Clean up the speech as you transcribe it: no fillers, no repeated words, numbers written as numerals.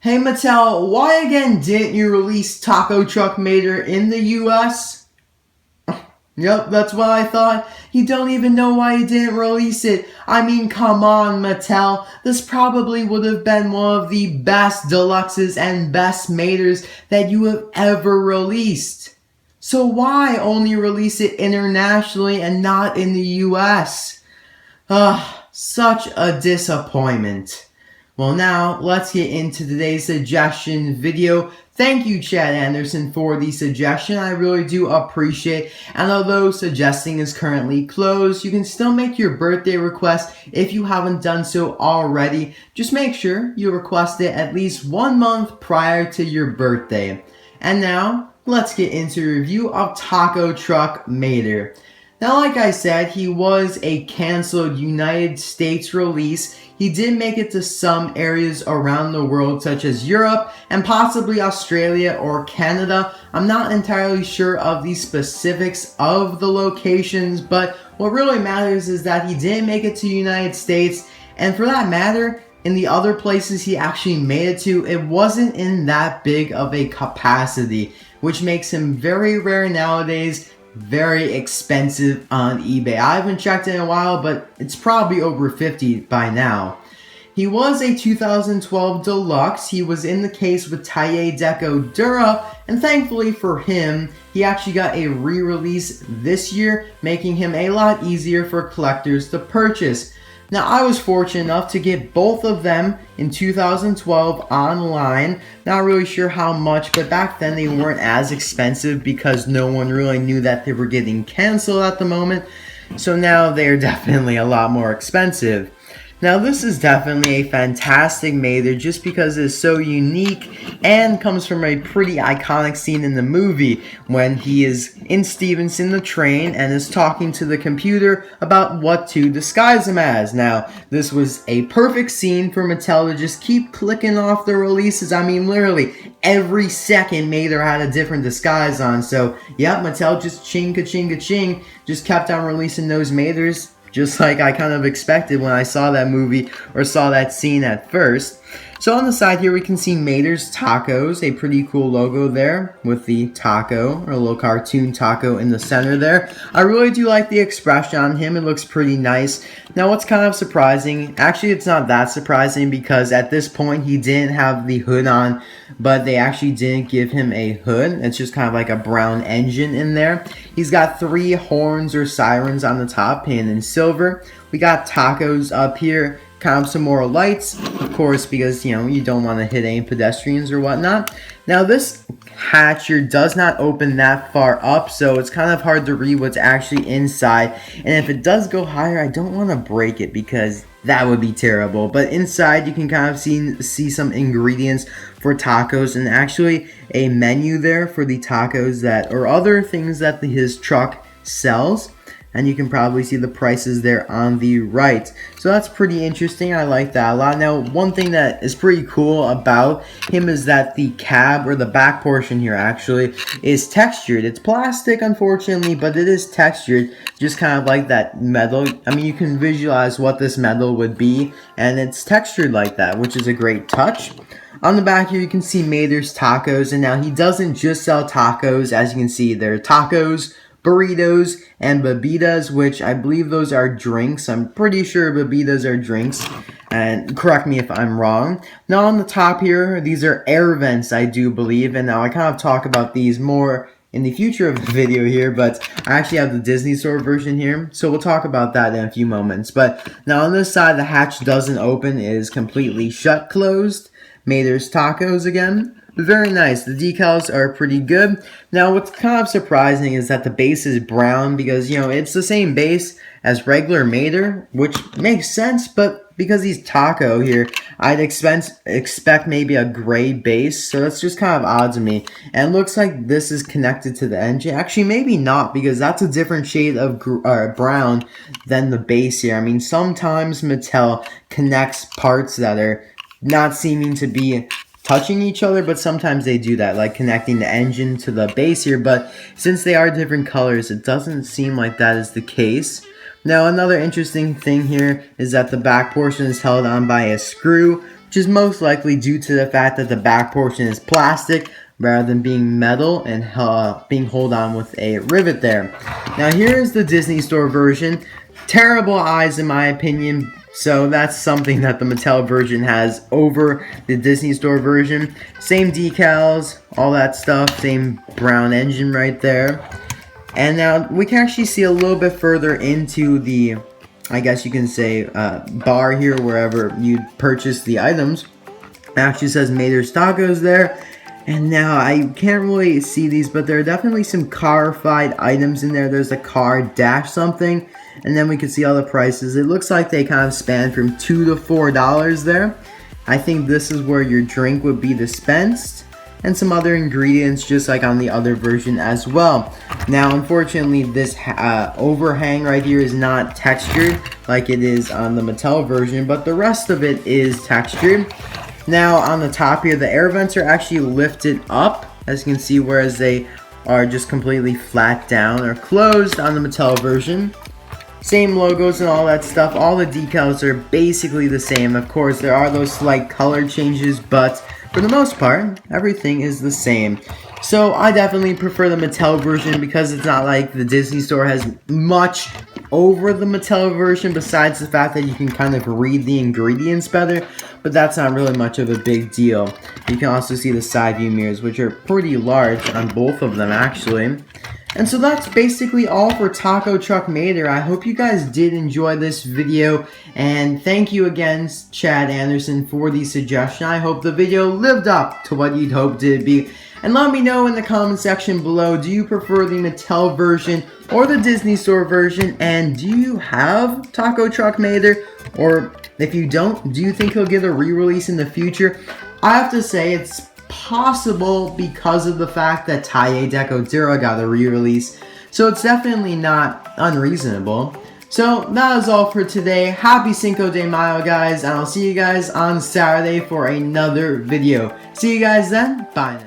Hey Mattel, why again didn't you release Taco Truck Mater in the US? Yep, that's what I thought. You don't even know why you didn't release it. I mean, come on, Mattel. This probably would have been one of the best deluxes and best Maters that you have ever released. So why only release it internationally and not in the US? Such a disappointment. Well, now let's get into today's suggestion video. Thank you, Chad Anderson, for the suggestion. I really do appreciate it. And although suggesting is currently closed, you can still make your birthday request if you haven't done so already. Just make sure you request it at least 1 month prior to your birthday. And now, let's get into a review of Taco Truck Mater. Now, like I said, he was a canceled United States release. He did make it to some areas around the world, such as Europe and possibly Australia or Canada. I'm not entirely sure of the specifics of the locations, but what really matters is that he didn't make it to the United States. And for that matter, in the other places he actually made it to, it wasn't in that big of a capacity, which makes him very rare nowadays. Very expensive on eBay. I haven't checked in a while, but it's probably over 50 by now. He was a 2012 Deluxe. He was in the case with Taia Decatura, and thankfully for him, he actually got a re-release this year, making him a lot easier for collectors to purchase. Now, I was fortunate enough to get both of them in 2012 online. Not really sure how much, but back then they weren't as expensive because no one really knew that they were getting canceled at the moment. So now they're definitely a lot more expensive. Now, this is definitely a fantastic Mater just because it's so unique and comes from a pretty iconic scene in the movie when he is in Stephenson the Train and is talking to the computer about what to disguise him as. Now, this was a perfect scene for Mattel to just keep clicking off the releases. I mean, literally every second Mater had a different disguise on. So, yeah, Mattel just ching-ka-ching-ka-ching just kept on releasing those Maters. Just like I kind of expected when I saw that movie or saw that scene at first. So on the side here we can see Mater's Tacos, a pretty cool logo there with the taco, or a little cartoon taco in the center there. I really do like the expression on him, it looks pretty nice. Now what's kind of surprising, actually it's not that surprising because at this point he didn't have the hood on, but they actually didn't give him a hood. It's just kind of like a brown engine in there. He's got 3 horns or sirens on the top, painted in silver. We got tacos up here. Kind of some more lights, of course, because, you know, you don't want to hit any pedestrians or whatnot. Now, this hatch here does not open that far up, so it's kind of hard to read what's actually inside. And if it does go higher, I don't want to break it because that would be terrible. But inside, you can kind of see some ingredients for tacos and actually a menu there for the tacos that, or other things that his truck sells. And you can probably see the prices there on the right. So that's pretty interesting. I like that a lot. Now, one thing that is pretty cool about him is that the cab, or the back portion here actually, is textured. It's plastic, unfortunately, but it is textured. Just kind of like that metal. I mean, you can visualize what this metal would be, and it's textured like that, which is a great touch. On the back here, you can see Mater's Tacos, and now he doesn't just sell tacos. As you can see, there are tacos, burritos, and bebidas, which I believe those are drinks. I'm pretty sure bebidas are drinks, and correct me if I'm wrong. Now on the top here, these are air vents, I do believe, and now I kind of talk about these more in the future of the video here, but I actually have the Disney Store version here, so we'll talk about that in a few moments. But now on this side, the hatch doesn't open, it is completely shut closed. Mater's Tacos again. Very nice. The decals are pretty good. Now, what's kind of surprising is that the base is brown because, you know, it's the same base as regular Mater, which makes sense, but because he's taco here, I'd expect maybe a gray base, so that's just kind of odd to me. And it looks like this is connected to the engine. Actually, maybe not, because that's a different shade of brown than the base here. I mean, sometimes Mattel connects parts that are not seeming to be touching each other, but sometimes they do that, like connecting the engine to the base here, but since they are different colors, it doesn't seem like that is the case. Now, another interesting thing here is that the back portion is held on by a screw. which is most likely due to the fact that the back portion is plastic rather than being metal and being held on with a rivet there. Now here is the Disney Store version. Terrible eyes in my opinion, so that's something that the Mattel version has over the Disney Store version. Same decals, all that stuff, same brown engine right there. And now we can actually see a little bit further into the, I guess you can say, bar here wherever you purchase the items. It actually says Mater's Tacos there. And now I can't really see these, but there are definitely some car-fied items in there. There's a car dash something, and then we can see all the prices. It looks like they kind of span from $2 to $4 there. I think this is where your drink would be dispensed, and some other ingredients just like on the other version as well. Now unfortunately this overhang right here is not textured like it is on the Mattel version, but the rest of it is textured. Now on the top here, the air vents are actually lifted up, as you can see, whereas they are just completely flat down or closed on the Mattel version. Same logos and all that stuff. All the decals are basically the same. Of course, there are those slight color changes, but for the most part, everything is the same. So I definitely prefer the Mattel version because it's not like the Disney Store has much over the Mattel version besides the fact that you can kind of read the ingredients better, but that's not really much of a big deal. You can also see the side view mirrors, which are pretty large on both of them actually. And so that's basically all for Taco Truck Mater. I hope you guys did enjoy this video, and thank you again, Chad Anderson, for the suggestion. I hope the video lived up to what you'd hoped it'd be. And let me know in the comment section below, do you prefer the Mattel version or the Disney Store version? And do you have Taco Truck Mater? Or if you don't, do you think he'll get a re-release in the future? I have to say it's possible because of the fact that Taia Decatura got a re-release. So it's definitely not unreasonable. So that is all for today. Happy Cinco de Mayo, guys. And I'll see you guys on Saturday for another video. See you guys then. Bye now.